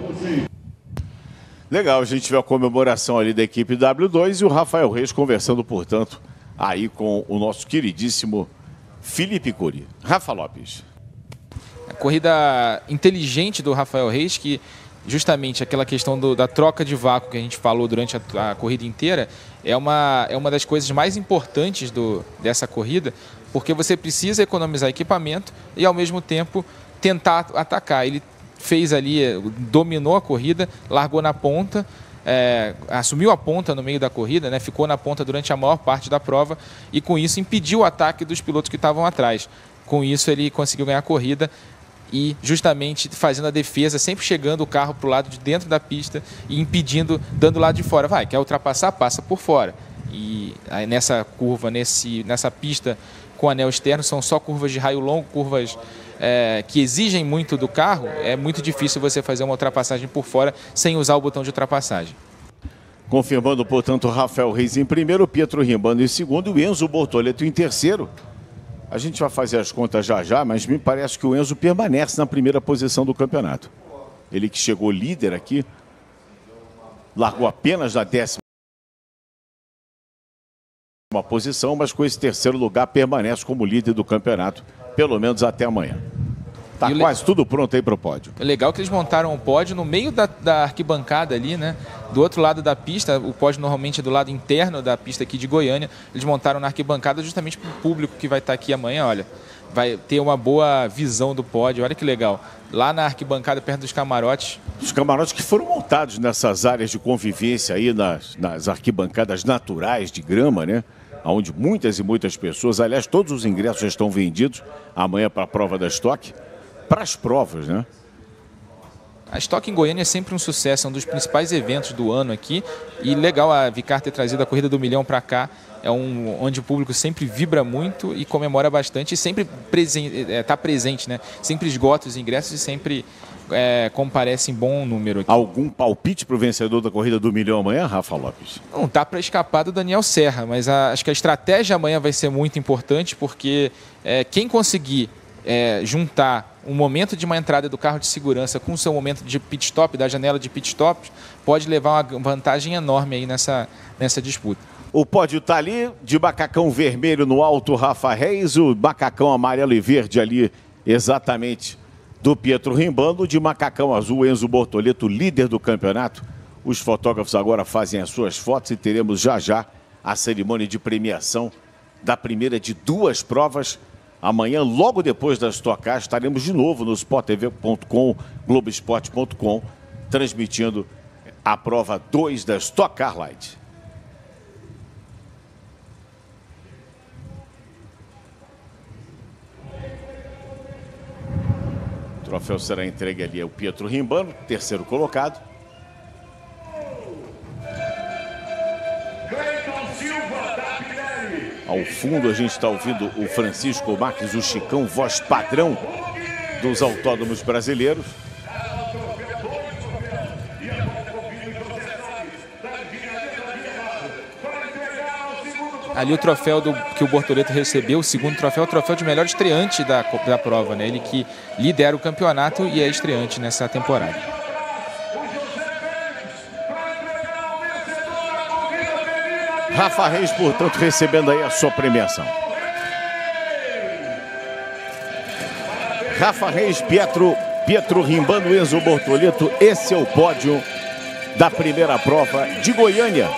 Legal, a gente viu a comemoração ali da equipe W2 e o Rafael Reis conversando, portanto, aí com o nosso queridíssimo Felipe Cury. Rafa Lopes. A corrida inteligente do Rafael Reis, que justamente aquela questão da troca de vácuo que a gente falou durante a corrida inteira, é uma das coisas mais importantes dessa corrida, porque você precisa economizar equipamento e, ao mesmo tempo, tentar atacar. Ele fez ali, dominou a corrida, largou na ponta, assumiu a ponta no meio da corrida, né? Ficou na ponta durante a maior parte da prova e, com isso, impediu o ataque dos pilotos que estavam atrás. Com isso, ele conseguiu ganhar a corrida e justamente fazendo a defesa, sempre chegando o carro para o lado de dentro da pista e impedindo, dando o lado de fora. Quer ultrapassar? Passa por fora. E aí, nessa curva, nessa pista com anel externo, são só curvas de raio longo, curvas que exigem muito do carro. É muito difícil você fazer uma ultrapassagem por fora sem usar o botão de ultrapassagem. Confirmando, portanto, o Rafael Reis em primeiro, o Pietro Rimbando em segundo e o Enzo Bortoleto em terceiro. A gente vai fazer as contas já, mas me parece que o Enzo permanece na primeira posição do campeonato. Ele que chegou líder aqui, largou apenas na 10ª posição, mas com esse terceiro lugar permanece como líder do campeonato, pelo menos até amanhã. Tá quase tudo pronto aí para o pódio. É legal que eles montaram o pódio no meio da arquibancada ali, né? Do outro lado da pista, o pódio normalmente é do lado interno da pista aqui de Goiânia. Eles montaram na arquibancada justamente para o público que vai estar aqui amanhã, olha. Vai ter uma boa visão do pódio, olha que legal. Lá na arquibancada, perto dos camarotes. Os camarotes que foram montados nessas áreas de convivência aí, nas arquibancadas naturais de grama, né? Onde muitas e muitas pessoas, aliás, todos os ingressos já estão vendidos amanhã para a prova da Stock. Para as provas, né? A Stock em Goiânia é sempre um sucesso, é um dos principais eventos do ano aqui. E legal a Vicar ter trazido a Corrida do Milhão para cá. É onde o público sempre vibra muito e comemora bastante e sempre está presente, né? Sempre esgota os ingressos e sempre comparece em bom número aqui. Algum palpite para o vencedor da Corrida do Milhão amanhã, Rafa Lopes? Não dá para escapar do Daniel Serra, mas acho que a estratégia amanhã vai ser muito importante, porque quem conseguir juntar um momento de uma entrada do carro de segurança com o seu momento de pit stop, da janela de pit stop, pode levar uma vantagem enorme aí nessa disputa. O pódio está ali, de macacão vermelho no alto, Rafa Reis, o macacão amarelo e verde ali, exatamente, do Pietro Rimbando, de macacão azul, Enzo Bortoleto, líder do campeonato. Os fotógrafos agora fazem as suas fotos e teremos já a cerimônia de premiação da primeira de 2 provas. Amanhã, logo depois da Stock Car, estaremos de novo no sporttv.com, globesport.com, transmitindo a prova 2 da Stock Car Light. O troféu será entregue ali ao Pietro Rimbando, terceiro colocado. Ao fundo a gente está ouvindo o Francisco Marques, o Chicão, voz padrão dos autódromos brasileiros. ali o troféu que o Bortoleto recebeu, o segundo troféu, o troféu de melhor estreante da prova, né? Ele que lidera o campeonato e é estreante nessa temporada. Rafa Reis, portanto, recebendo aí a sua premiação. Rafa Reis, Pietro Rimbano, Enzo Bortoleto, esse é o pódio da primeira prova de Goiânia.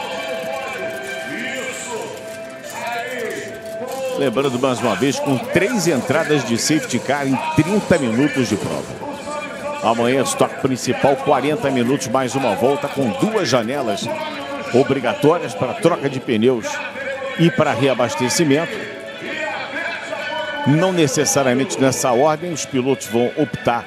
Lembrando mais uma vez, com 3 entradas de safety car em 30 minutos de prova. Amanhã, estoque principal, 40 minutos, mais uma volta com 2 janelas obrigatórias para troca de pneus e para reabastecimento. Não necessariamente nessa ordem, os pilotos vão optar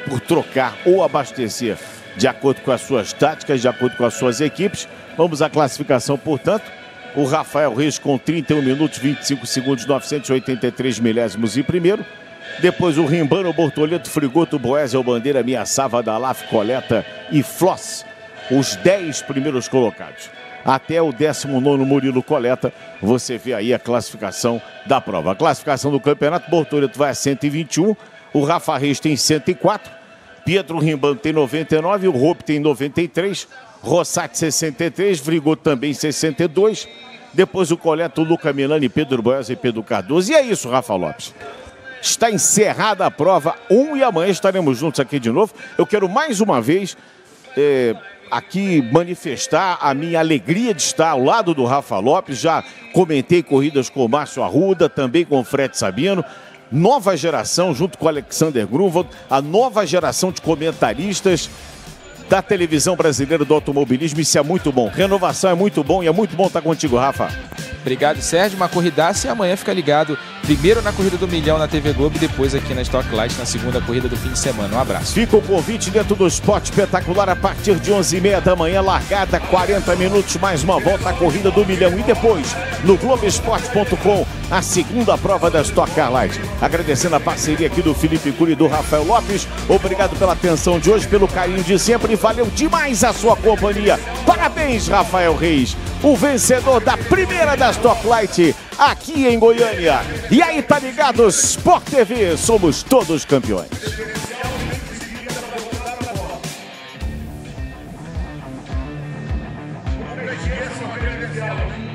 por trocar ou abastecer de acordo com as suas táticas, de acordo com as suas equipes. Vamos à classificação, portanto. O Rafael Reis com 31 minutos, 25 segundos, 983 milésimos em primeiro. Depois o Rimbano, Bortoleto, Frigoto, Boésio, Bandeira, Miaçava, Dalaf, Coleta e Floss, os 10 primeiros colocados. Até o 19º Murilo Coleta, você vê aí a classificação da prova. A classificação do campeonato, Bortoleto vai a 121, o Rafa Reis tem 104, Pietro Rimbano tem 99, o Hope tem 93, Rossati 63, Frigoto também 62, depois o Coleta, o Luca Milani, Pedro Boésio e Pedro Cardoso. E é isso, Rafa Lopes. Está encerrada a prova 1 e amanhã estaremos juntos aqui de novo. Eu quero mais uma vez aqui manifestar a minha alegria de estar ao lado do Rafa Lopes. Já comentei corridas com o Márcio Arruda, também com o Fred Sabino. Nova geração, junto com o Alexander Grunwald, a nova geração de comentaristas da televisão brasileira do automobilismo. Isso é muito bom. Renovação é muito bom e é muito bom estar contigo, Rafa. Obrigado, Sérgio. Uma corridaça e amanhã fica ligado primeiro na Corrida do Milhão na TV Globo e depois aqui na Stock Light na segunda corrida do fim de semana. Um abraço. Fica o convite dentro do Esporte Espetacular a partir de 11h30 da manhã. Largada, 40 minutos, mais uma volta à Corrida do Milhão. E depois, no Globoesporte.com, a segunda prova da Stock Car Light. Agradecendo a parceria aqui do Felipe Cury e do Rafael Lopes. Obrigado pela atenção de hoje, pelo carinho de sempre. Valeu demais a sua companhia. Parabéns, Rafael Reis, o vencedor da primeira da Stock Light aqui em Goiânia. E aí, tá ligado? Sport TV, somos todos campeões. Vamos ver se essa vai